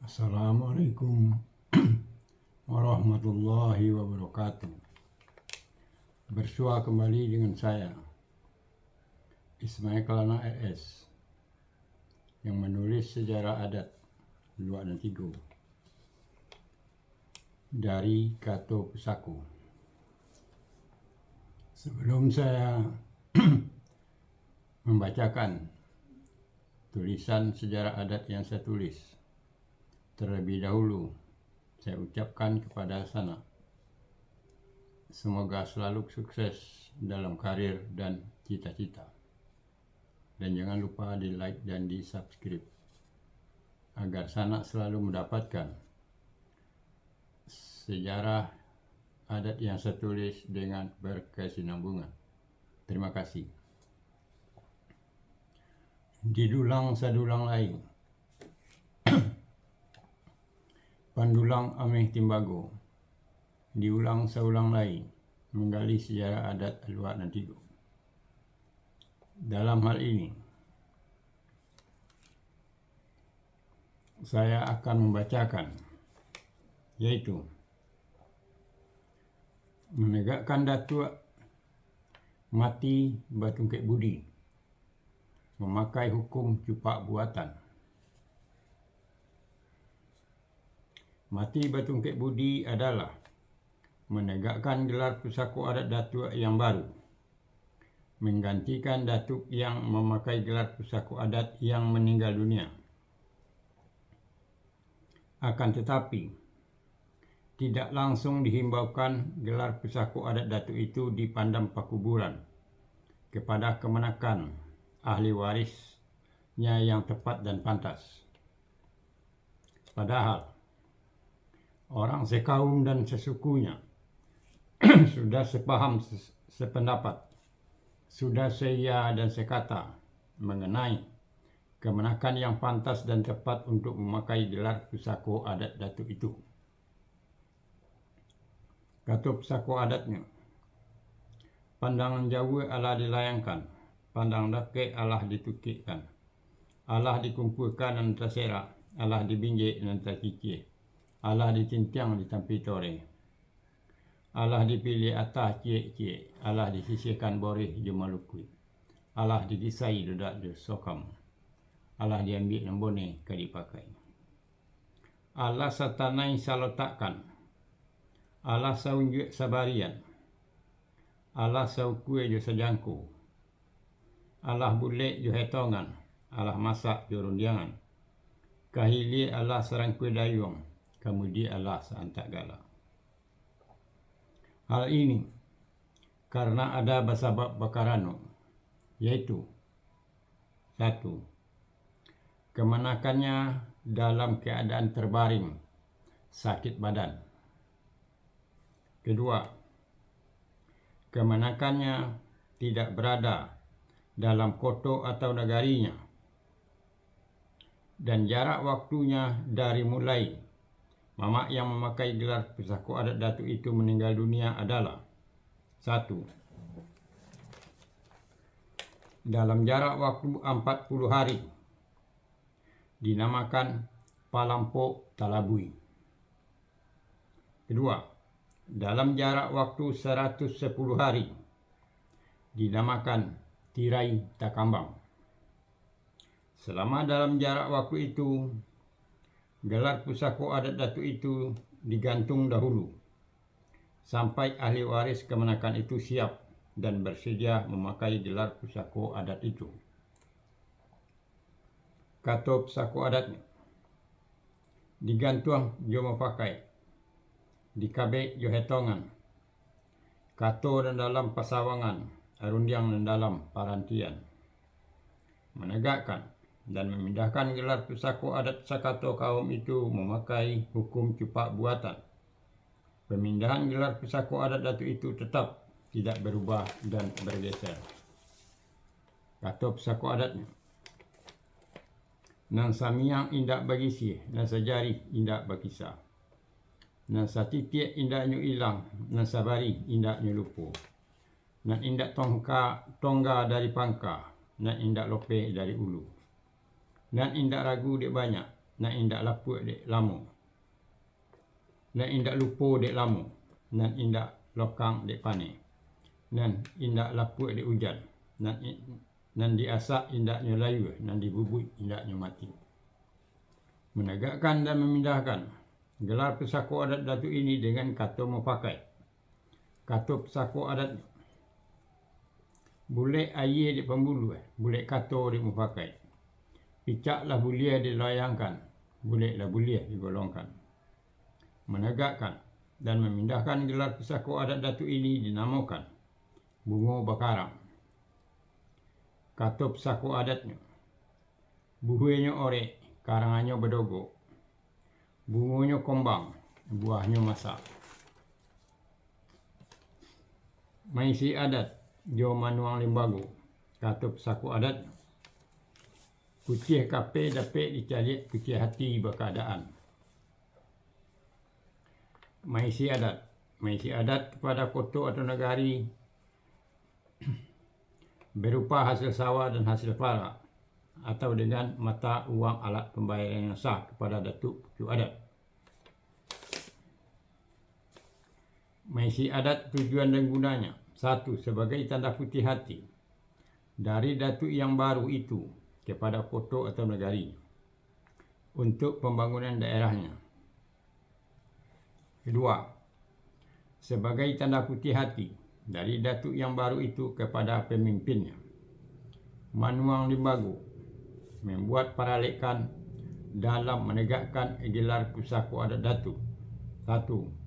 Assalamualaikum warahmatullahi wabarakatuh. Bersua kembali dengan saya Ismail Kelana RS yang menulis sejarah adat Luak dan Tigo dari Kato Pusako. Sebelum saya membacakan tulisan sejarah adat yang saya tulis, terlebih dahulu saya ucapkan kepada Sana, semoga selalu sukses dalam karir dan cita-cita. Dan jangan lupa di like dan di subscribe agar Sana selalu mendapatkan sejarah adat yang saya tulis dengan berkesinambungan. Terima kasih. Didulang sadulang lain, pandulang ameh timbago, diulang saulang lain, menggali sejarah adat Luak dan Tigo. Dalam hal ini, saya akan membacakan, yaitu menegakkan datuk mati batungkek budi, memakai hukum cupak buatan. Mati batungkek budi adalah menegakkan gelar pusako adat datuk yang baru, menggantikan datuk yang memakai gelar pusako adat yang meninggal dunia. Akan tetapi, tidak langsung dihimbaukan gelar pusako adat datuk itu dipandang pakuburan kepada kemenakan ahli warisnya yang tepat dan pantas. Padahal, orang sekaum dan sesukunya sudah sepaham sependapat, sudah seia dan sekata mengenai kemenakan yang pantas dan tepat untuk memakai gelar pusako adat datuk itu. Kata pusako adatnya, pandangan Jawa alah dilayangkan, pandang dake alah ditukikkan, alah dikumpulkan dan terserak, alah dibinjik dan terkikir, alah dicintiang ditampi tore, alah dipilih atas cie-cie, alah disisihkan boreh jumalukui, alah digisai dudak sokam, alah diambil nambone kadipakai, alah satanai salotakan, alah saunjuk sabarian, alah saukue jo sajangku, alah bulek jo hetongan, alah masak jo rundiangan, kahili alah sarangkue dayung, kemudian alah seantak gala. Hal ini karena ada basabab bakarano, yaitu 1. Kemenakannya dalam keadaan terbaring, sakit badan. 2. Kemenakannya tidak berada dalam kota atau negarinya, dan jarak waktunya dari mulai mamak yang memakai gelar pusako adat datuk itu meninggal dunia adalah 1. Dalam jarak waktu 40 hari, dinamakan Palampok Talabui. 2. Dalam jarak waktu 110 hari, dinamakan Tirai Takambang. Selama dalam jarak waktu itu, gelar pusako adat datuk itu digantung dahulu, sampai ahli waris kemenakan itu siap dan bersedia memakai gelar pusako adat itu. Kata pusako adatnya, digantung jo pakai, dikabek jo hetongan, kato dan dalam pasawangan, arundiang dan dalam parantian. Menegakkan dan memindahkan gelar pusako adat sakato kaum itu memakai hukum cupak buatan. Pemindahan gelar pusako adat datuk itu tetap tidak berubah dan bergeser. Kata pusako adatnya, nan samiang indak bagisi, nan sajari indak bakisah, nan satitik indak nyu ilang, nan sabari indak nyu lupu, nan indak tongga dari pangka, nan indak lope dari ulu, nan indak ragu dia banyak, nan indak lapuk dek lamu, nan indak lupo dek lamu, nan indak lokang dek pane, nan indak lapuk dek hujan, nan diasak indaknya layu, nan dibubui indaknya mati. Menegakkan dan memindahkan gelar pesako adat Datuk ini dengan kata memakai. Kata pesako adat boleh air di pembulu, boleh kata di memakai. Picaklah boleh dilayangkan, bolehlah boleh digolongkan. Menegakkan dan memindahkan gelar pesako adat Datuk ini dinamakan bunga bakarang. Kata pesako adatnya, buahnya orek, karangannya bedogok, bunganya kombang, buahnya masak. Maisi adat jo manuang limbago. Kata pesako adat, putih kape dapat dicari putih hati berkeadaan. Maisi adat kepada kota atau negari berupa hasil sawah dan hasil para, atau dengan mata uang alat pembayaran yang sah kepada Datuk Pucuk Adat. Maisi adat tujuan dan gunanya. 1. Sebagai tanda putih hati dari Datuk yang baru itu kepada kota atau negari untuk pembangunan daerahnya. 2. Sebagai tanda putih hati dari Datuk yang baru itu kepada pemimpinnya. Manuang Limbago membuat peralekan dalam menegakkan gelar pusako adat Datuk. 1.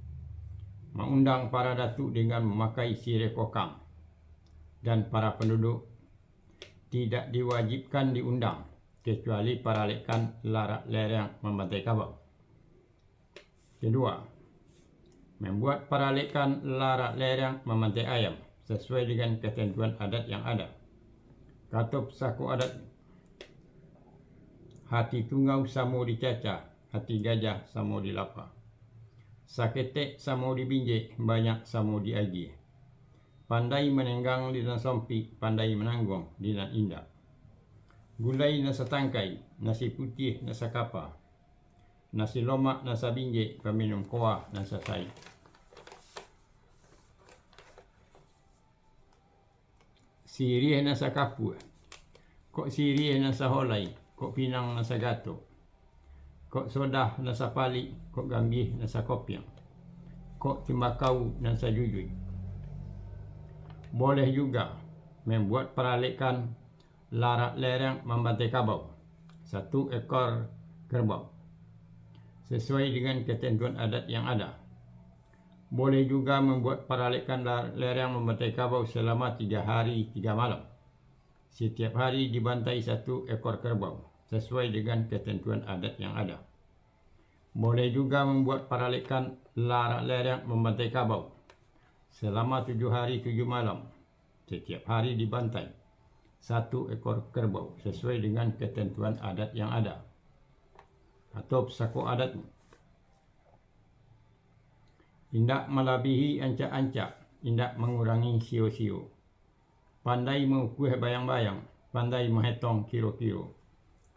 Mengundang para datuk dengan memakai sirih kokang, dan para penduduk tidak diwajibkan diundang kecuali peralekan larak lereng membantai kabau. Kedua, membuat peralekan larak lereng membantai ayam sesuai dengan ketentuan adat yang ada. Kata pesako adat, hati tungau samo dicacah, hati gajah samo dilapa. Saketek samo dibinjek, banyak samo diagi. Pandai menenggang dinan sompi, pandai menanggung dinan indah. Gulai nasa tangkai, nasi putih nasa kapa. Nasi lomak nasa binjek, peminum kuah nasa sai. Sirih nasa kapu, kok sirih nasa holai, kok pinang nasa gato. Kok sodah nasa pali, kok gambih nasa kopiang, kok tembakau nasa jujui. Boleh juga membuat peralekan larak lereng membantai kabau, 1 ekor kerbau, sesuai dengan ketentuan adat yang ada. Boleh juga membuat peralekan larak lereng membantai kabau selama 3 hari 3 malam. Setiap hari dibantai 1 ekor kerbau, sesuai dengan ketentuan adat yang ada. Boleh juga membuat peralekan larak lereng membantai kabau selama 7 hari 7 malam. Setiap hari dibantai 1 ekor kerbau sesuai dengan ketentuan adat yang ada. Atau pesako adat, indak melebihi ancak-ancak, indak mengurangi sio-sio. Pandai mengukuh bayang-bayang, pandai menghitung kilo-kilo.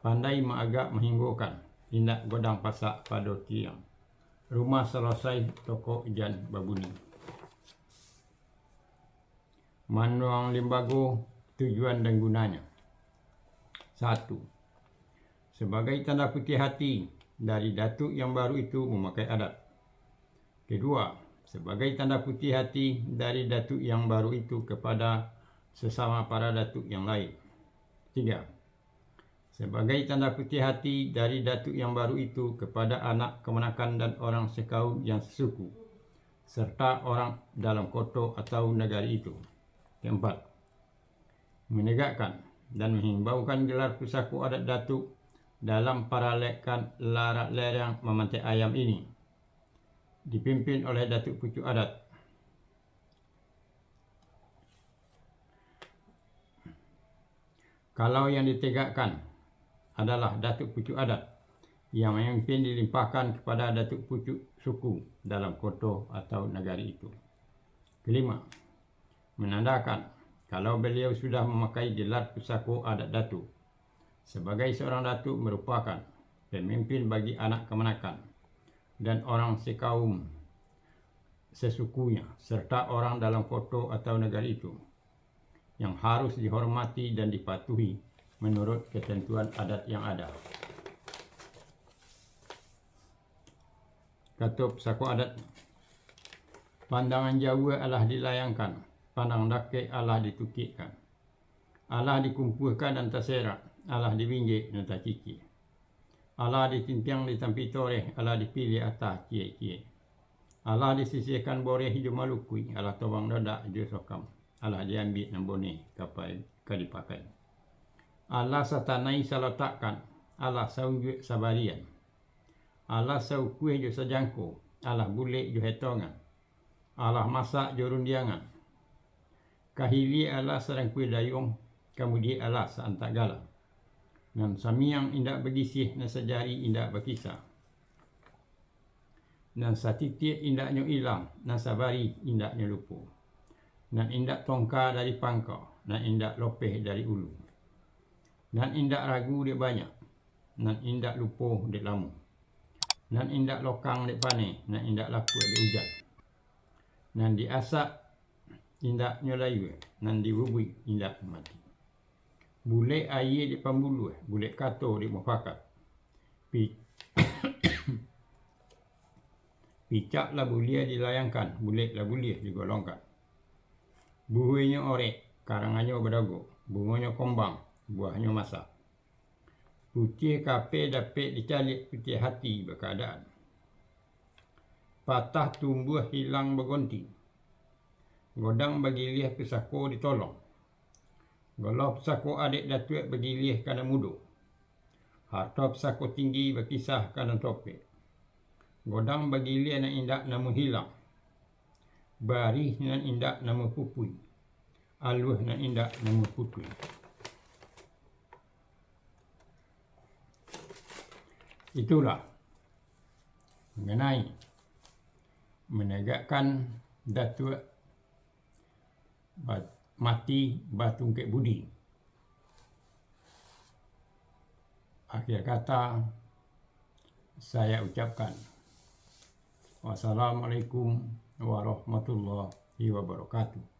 Pandai mengagak menghinggukan, indak godang pasak pada tiang. Rumah selesai, toko ijan babuni. Manuang Limbago, tujuan dan gunanya. 1. Sebagai tanda putih hati dari Datuk yang baru itu memakai adat. Kedua, sebagai tanda putih hati dari Datuk yang baru itu kepada sesama para Datuk yang lain. 3. Sebagai tanda putih hati dari Datuk yang baru itu kepada anak kemenakan dan orang sekaum yang sesuku, serta orang dalam kota atau negari itu. Keempat, menegakkan dan menghimbaukan gelar pusako adat Datuk dalam peralekan larak lereng memantai ayam ini, dipimpin oleh Datuk Pucuk Adat. Kalau yang ditegakkan adalah Datuk Pucuk Adat, yang memimpin dilimpahkan kepada Datuk Pucuk suku dalam kota atau negari itu. Kelima, menandakan kalau beliau sudah memakai gelar pusako adat Datuk sebagai seorang Datuk merupakan pemimpin bagi anak kemenakan, dan orang sekaum sesukunya, serta orang dalam foto atau negara itu, yang harus dihormati dan dipatuhi menurut ketentuan adat yang ada. Katup saku adat. Pandangan Jawa alah dilayangkan, pandang dake alah ditukikkan, alah dikumpulkan dan terserak, alah diwinggik dan tercicik, alah ditimpiang ditampi toreh, alah dipilih atas cie-cie, alah disisihkan boreh hijau malukui, alah tobang dadak hijau sokam, alah diambil dan boneh kapai kadipakai, alah satanai salotakkan, alah saunjuk sabarian, alah saukue jo sajangko, alah bule jo hetongan, alah masak jo rundiangan, kahili alah sarang kue dayung, kemudian alah seantak galang, nan samiang indak begisih na sejari indak berkisah, nan satitik indaknya ilang, nan sabari indaknya lupa, nan indak tongka dari pangkau, nan indak lopeh dari ulu, nan indak ragu dia banyak, nan indak lupa dia lama, nan indak lokang dia pane, nan indak laku dia hujan, nan diasak indak nyolayu, nan diwubui indak mati. Bule air di pambulu, bule kato di mufakat. Picak lah bulia dilayangkan, bule lah bulia digolongkan. Buhuinya orek, karangannya berdago, bunganya kombang, buahnya masak. Putih kape dapat dicalik putih hati berkeadaan. Patah tumbuh hilang bergonti. Godang bagi liah pesako ditolong. Golop sako adik datuk bagi liah kana mudo. Hartop sako tinggi berkisah kana topek. Godang bagi liah nan indak namu hilang. Barih nan indak namu pupui. Aluh nan indak namu putui. Itulah mengenai menegakkan datuk mati batungkek budi. Akhir kata saya ucapkan wassalamualaikum warahmatullahi wabarakatuh.